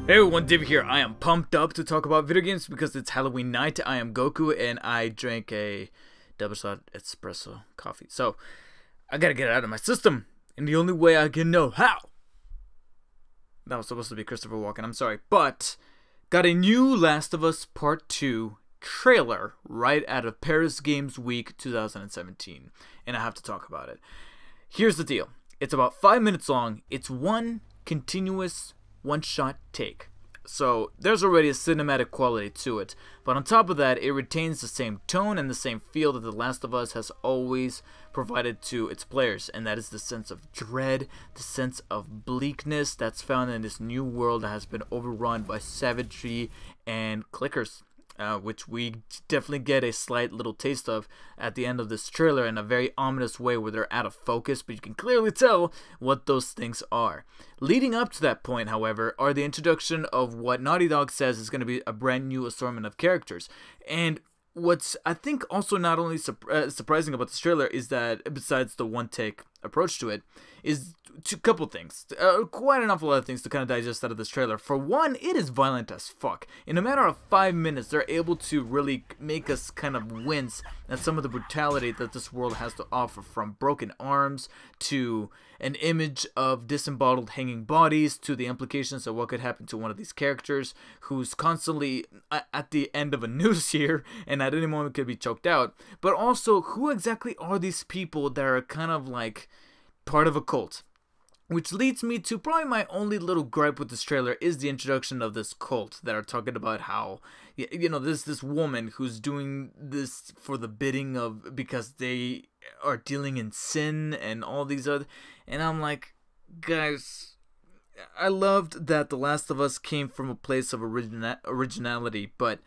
Hey everyone, David here. I am pumped up to talk about video games because it's Halloween night. I am Goku and I drank a double shot espresso coffee. So, I gotta get it out of my system. And the only way I can know how. That was supposed to be Christopher Walken, I'm sorry. But, got a new Last of Us Part 2 trailer right out of Paris Games Week 2017. And I have to talk about it. Here's the deal. It's about 5 minutes long. It's one continuous one-shot take. So there's already a cinematic quality to it, but on top of that, it retains the same tone and the same feel that The Last of Us has always provided to its players, and that is the sense of dread, the sense of bleakness that's found in this new world that has been overrun by savagery and clickers. Which we definitely get a slight little taste of at the end of this trailer in a very ominous way where they're out of focus, but you can clearly tell what those things are. Leading up to that point, however, are the introduction of what Naughty Dog says is going to be a brand new assortment of characters. And what's, I think, also not only surprising about this trailer is that, besides the one-take approach to it, is a couple things. Quite an awful lot of things to kind of digest out of this trailer. For one, it is violent as fuck. In a matter of 5 minutes, they're able to really make us kind of wince at some of the brutality that this world has to offer, from broken arms to an image of disembodied hanging bodies to the implications of what could happen to one of these characters who's constantly at the end of a noose here and at any moment could be choked out. But also, who exactly are these people that are kind of like part of a cult? Which leads me to probably my only little gripe with this trailer is the introduction of this cult that are talking about how, you know, this woman who's doing this for the bidding of, because they are dealing in sin and all these other, and I'm like, guys, I loved that The Last of Us came from a place of originality, but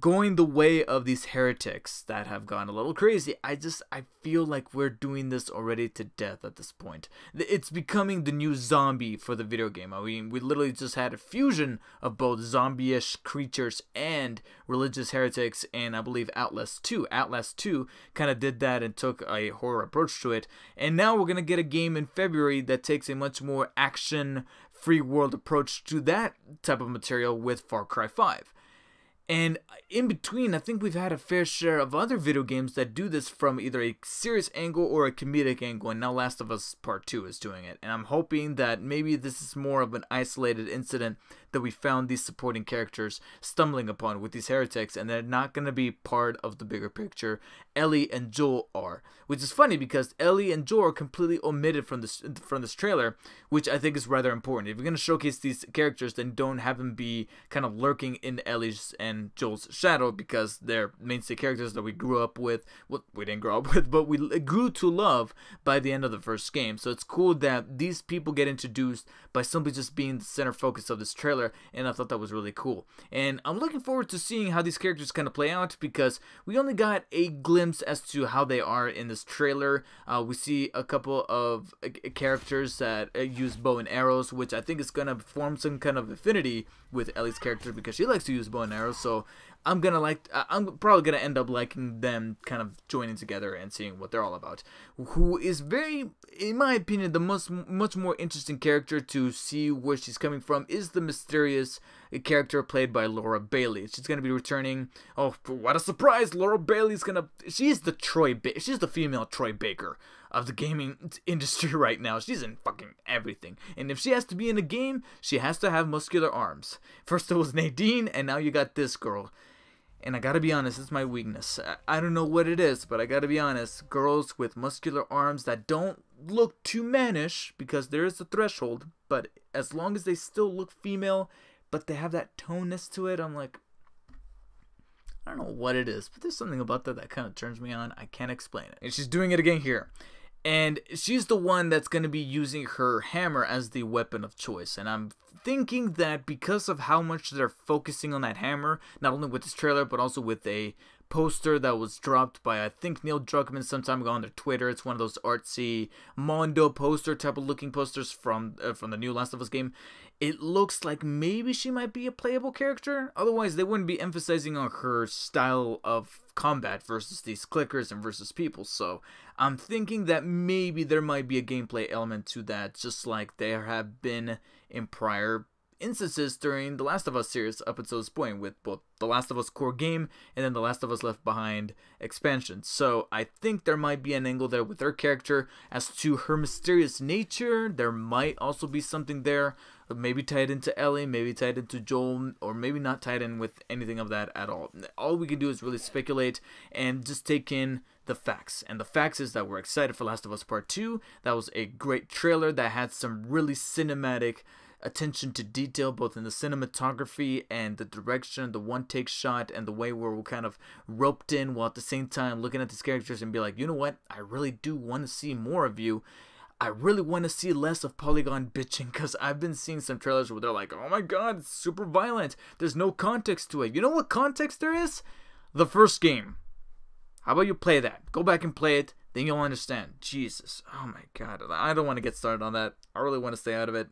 going the way of these heretics that have gone a little crazy, I feel like we're doing this already to death at this point. It's becoming the new zombie for the video game. I mean, we literally just had a fusion of both zombie-ish creatures and religious heretics, and I believe Outlast 2. Outlast 2 kind of did that and took a horror approach to it, and now we're going to get a game in February that takes a much more action, free world approach to that type of material with Far Cry 5. And in between, I think we've had a fair share of other video games that do this from either a serious angle or a comedic angle, and now Last of Us Part 2 is doing it. And I'm hoping that maybe this is more of an isolated incident that we found these supporting characters stumbling upon with these heretics, and they're not going to be part of the bigger picture. Ellie and Joel are. Which is funny because Ellie and Joel are completely omitted from this trailer, which I think is rather important. If you're going to showcase these characters, then don't have them be kind of lurking in Ellie's and Joel's shadow, because they're mainstay characters that we grew up with. Well, we didn't grow up with, but we grew to love by the end of the first game. So it's cool that these people get introduced by simply just being the center focus of this trailer, and I thought that was really cool. And I'm looking forward to seeing how these characters kind of play out, because we only got a glimpse as to how they are in this trailer. We see a couple of characters that use bow and arrows, which I think is going to form some kind of affinity with Ellie's character because she likes to use bow and arrows. So I'm probably gonna end up liking them kind of joining together and seeing what they're all about. Who is very, in my opinion, the much more interesting character to see where she's coming from is the mysterious character played by Laura Bailey. She's gonna be returning. Oh, what a surprise! Laura Bailey's she's the female Troy Baker of the gaming industry right now. She's in fucking everything. And if she has to be in a game, she has to have muscular arms. First it was Nadine, and now you got this girl. And I gotta be honest, it's my weakness. I don't know what it is, but I gotta be honest. Girls with muscular arms that don't look too mannish, because there is a threshold, but as long as they still look female, but they have that toneness to it, I'm like, I don't know what it is, but there's something about that that kind of turns me on. I can't explain it. And she's doing it again here. And she's the one that's going to be using her hammer as the weapon of choice. And I'm thinking that because of how much they're focusing on that hammer, not only with this trailer, but also with a poster that was dropped by, I think, Neil Druckmann some time ago on their Twitter. It's one of those artsy Mondo poster type of looking posters from the new Last of Us game. It looks like maybe she might be a playable character. Otherwise, they wouldn't be emphasizing on her style of combat versus these clickers and versus people. So I'm thinking that maybe there might be a gameplay element to that, just like there have been in prior instances during the Last of Us series up until this point, with both the Last of Us core game and then the Last of Us Left Behind expansion. So I think there might be an angle there with her character as to her mysterious nature. There might also be something there, maybe tied into Ellie, maybe tied into Joel, or maybe not tied in with anything of that at all. All we can do is really speculate and just take in the facts. And the facts is that we're excited for Last of Us Part 2. That was a great trailer that had some really cinematic attention to detail, both in the cinematography and the direction, the one-take shot, and the way where we're kind of roped in while at the same time looking at these characters and be like, you know what, I really do want to see more of you. I really want to see less of Polygon bitching, because I've been seeing some trailers where they're like, oh my god, it's super violent, there's no context to it. You know what context there is? The first game. How about you play that? Go back and play it, then you'll understand. Jesus, oh my god, I don't want to get started on that. I really want to stay out of it.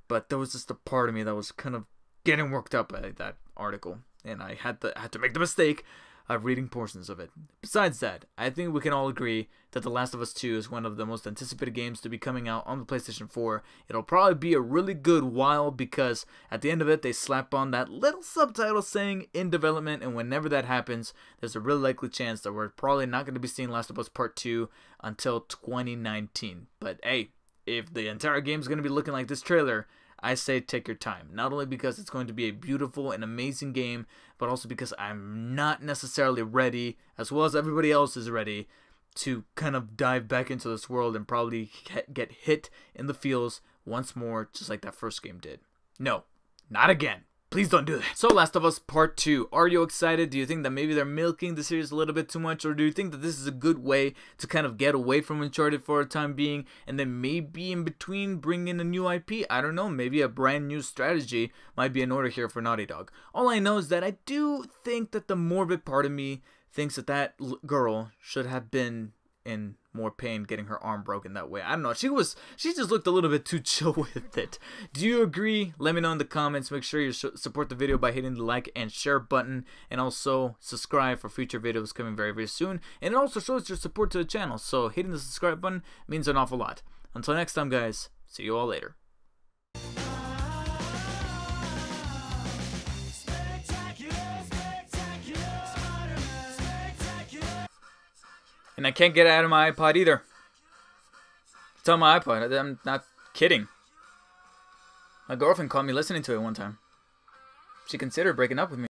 But there was just a part of me that was kind of getting worked up by that article, and I had to make the mistake of reading portions of it. Besides that, I think we can all agree that The Last of Us 2 is one of the most anticipated games to be coming out on the PlayStation 4. It'll probably be a really good while, because at the end of it, they slap on that little subtitle saying in development, and whenever that happens, there's a really likely chance that we're probably not going to be seeing Last of Us Part 2 until 2019. But hey, if the entire game is going to be looking like this trailer, I say take your time. Not only because it's going to be a beautiful and amazing game, but also because I'm not necessarily ready, as well as everybody else is ready, to kind of dive back into this world and probably get hit in the feels once more, just like that first game did. No, not again. Please don't do that. So, Last of Us Part 2. Are you excited? Do you think that maybe they're milking the series a little bit too much? Or do you think that this is a good way to kind of get away from Uncharted for a time being, and then maybe in between bring in a new IP? I don't know. Maybe a brand new strategy might be in order here for Naughty Dog. All I know is that I do think that the morbid part of me thinks that that girl should have been in more pain getting her arm broken that way. I don't know. She just looked a little bit too chill with it. Do you agree? Let me know in the comments. Make sure you support the video by hitting the like and share button, and also subscribe for future videos coming very, very soon. And it also shows your support to the channel, so hitting the subscribe button means an awful lot. Until next time, guys, see you all later. And I can't get it out of my iPod either. It's on my iPod. I'm not kidding. My girlfriend caught me listening to it one time. She considered breaking up with me.